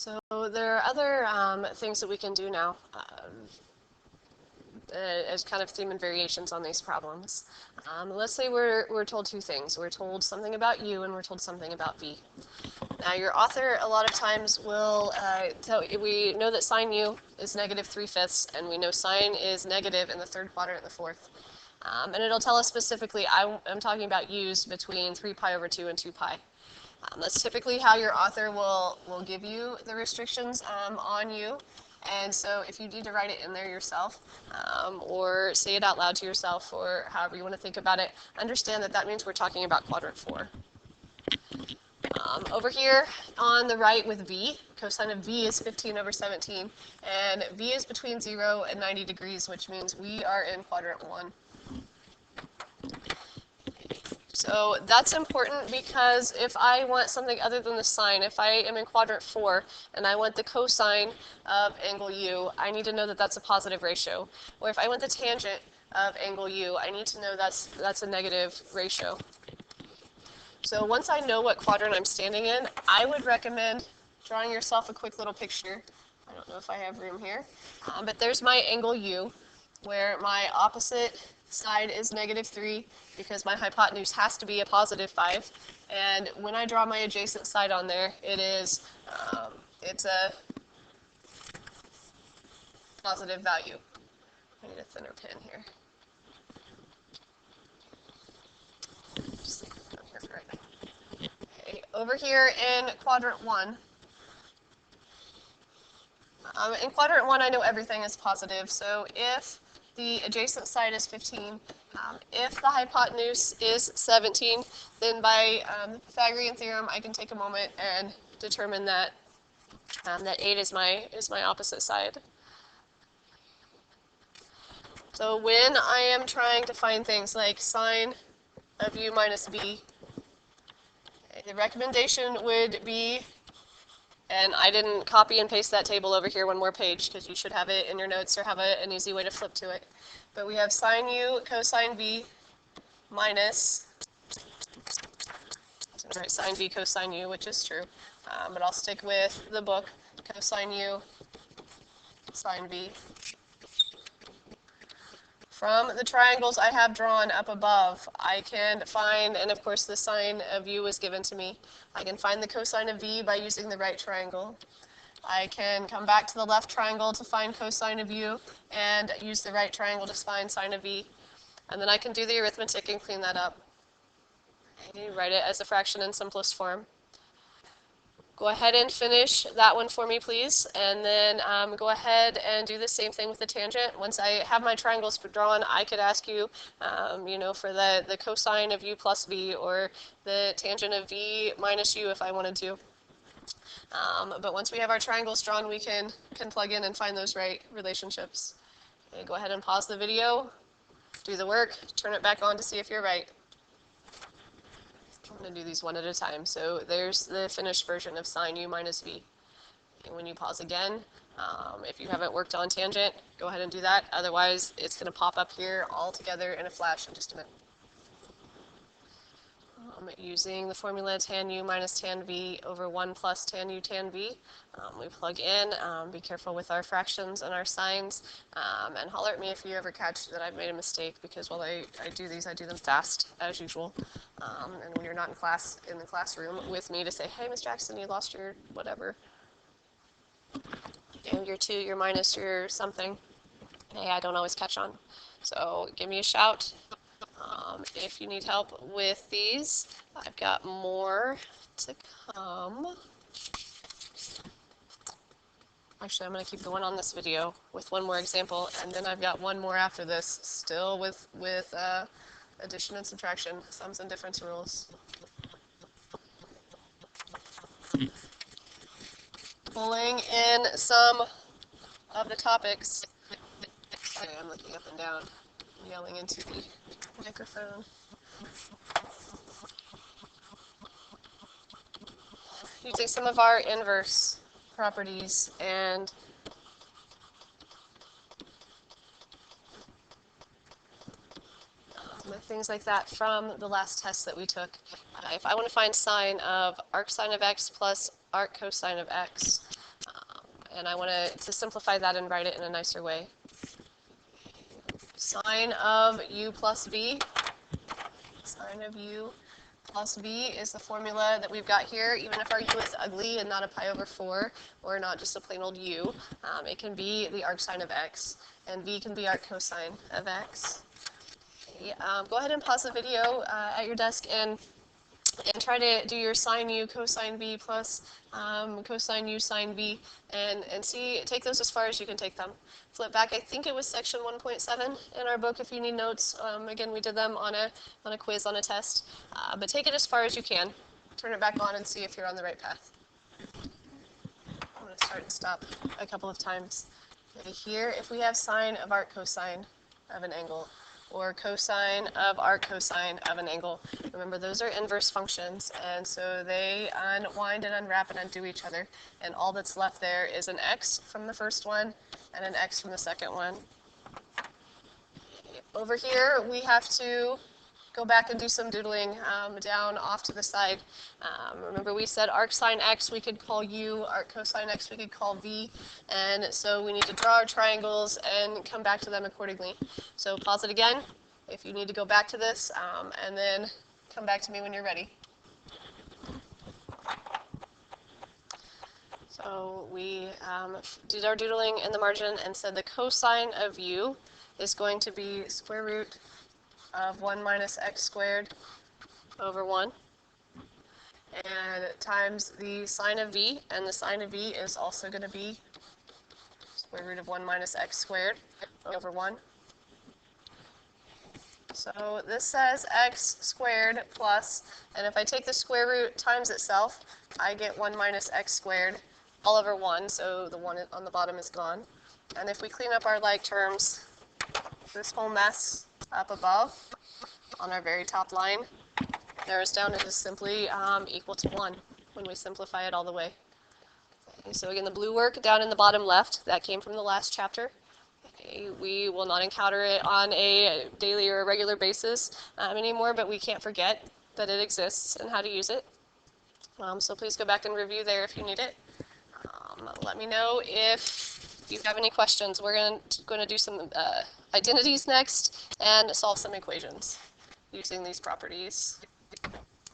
So there are other things that we can do now as kind of theme and variations on these problems. Let's say we're told two things. We're told something about U and we're told something about V. Now your author a lot of times will we know that sine U is negative 3/5 and we know sine is negative in the third quadrant and the fourth. And it'll tell us specifically, I'm talking about U's between 3 pi over 2 and 2 pi. That's typically how your author will give you the restrictions on U. And so if you need to write it in there yourself or say it out loud to yourself or however you want to think about it, understand that that means we're talking about quadrant 4. Over here on the right with V, cosine of V is 15 over 17, and V is between 0 and 90 degrees, which means we are in quadrant 1. So that's important because if I want something other than the sine, if I am in quadrant 4 and I want the cosine of angle U, I need to know that that's a positive ratio. Or if I want the tangent of angle U, I need to know that's a negative ratio. So once I know what quadrant I'm standing in, I would recommend drawing yourself a quick little picture. I don't know if I have room here, but there's my angle U, where my opposite side is negative 3 because my hypotenuse has to be a positive 5. And when I draw my adjacent side on there, it's a positive value. I need a thinner pen here. Just down here for right now. Okay, over here in quadrant 1. In quadrant 1, I know everything is positive, so if the adjacent side is 15, if the hypotenuse is 17, then by the Pythagorean theorem, I can take a moment and determine that that 8 is my opposite side. So when I am trying to find things like sine of U minus V, the recommendation would be, and I didn't copy and paste that table over here one more page because you should have it in your notes or have an easy way to flip to it. But we have sine U cosine V minus, right, sine V cosine U, which is true. But I'll stick with the book, cosine U sine V. From the triangles I have drawn up above, I can find, and of course the sine of U was given to me, I can find the cosine of V by using the right triangle. I can come back to the left triangle to find cosine of U and use the right triangle to find sine of V. And then I can do the arithmetic and clean that up. Okay, write it as a fraction in simplest form. Go ahead and finish that one for me, please, and then go ahead and do the same thing with the tangent. Once I have my triangles drawn, I could ask you, for the cosine of U plus V or the tangent of V minus U if I wanted to. But once we have our triangles drawn, we can plug in and find those right relationships. Okay, go ahead and pause the video, do the work, turn it back on to see if you're right. I'm going to do these one at a time. So there's the finished version of sine U minus V. And when you pause again, if you haven't worked on tangent, go ahead and do that. Otherwise, it's going to pop up here all together in a flash in just a minute. Using the formula tan U minus tan V over 1 plus tan U tan V. We plug in, be careful with our fractions and our signs, and holler at me if you ever catch that I've made a mistake, because while I do these, I do them fast, as usual. And when you're not in the classroom with me to say, hey, Miss Jackson, you lost your whatever, and your 2, your minus, your something, hey, I don't always catch on. So give me a shout. If you need help with these, I've got more to come. Actually, I'm going to keep going on this video with one more example, and then I've got one more after this, still with addition and subtraction, sums and difference rules. Pulling in some of the topics. Sorry, I'm looking up and down, yelling into the microphone. Using some of our inverse properties and things like that from the last test that we took. If I want to find sine of arc sine of x plus arc cosine of x, and I want to simplify that and write it in a nicer way. Sine of u plus v. Sine of u plus v is the formula that we've got here. Even if our u is ugly and not a pi over 4, or not just a plain old u, it can be the arc sine of x, and v can be arc cosine of x. Go ahead and pause the video at your desk and try to do your sine u cosine v plus cosine u sine v, and take those as far as you can take them. Flip back, I think it was section 1.7 in our book if you need notes. Again, we did them on a quiz, on a test, but take it as far as you can. Turn it back on and see if you're on the right path. I'm going to start and stop a couple of times. Here, if we have sine of arc cosine of an angle, or cosine of arc cosine of an angle. Remember, those are inverse functions, and so they unwind and unwrap and undo each other, and all that's left there is an x from the first one and an x from the second one. Over here, we have to go back and do some doodling down off to the side. Remember, we said arc sine x we could call u, arc cosine x we could call v, and so we need to draw our triangles and come back to them accordingly. So pause it again if you need to go back to this, and then come back to me when you're ready. So we did our doodling in the margin and said the cosine of u is going to be square root of 1 minus x squared over 1, and times the sine of v, and the sine of v is also going to be square root of 1 minus x squared over 1. So this says x squared plus, and if I take the square root times itself, I get 1 minus x squared all over 1, so the 1 on the bottom is gone. And if we clean up our like terms, this whole mess up above on our very top line narrows down and is simply equal to 1 when we simplify it all the way. Okay, so again, the blue work down in the bottom left, that came from the last chapter. Okay, we will not encounter it on a daily or a regular basis anymore, but we can't forget that it exists and how to use it. So please go back and review there if you need it. Let me know if you have any questions. We're going to do some identities next and solve some equations using these properties.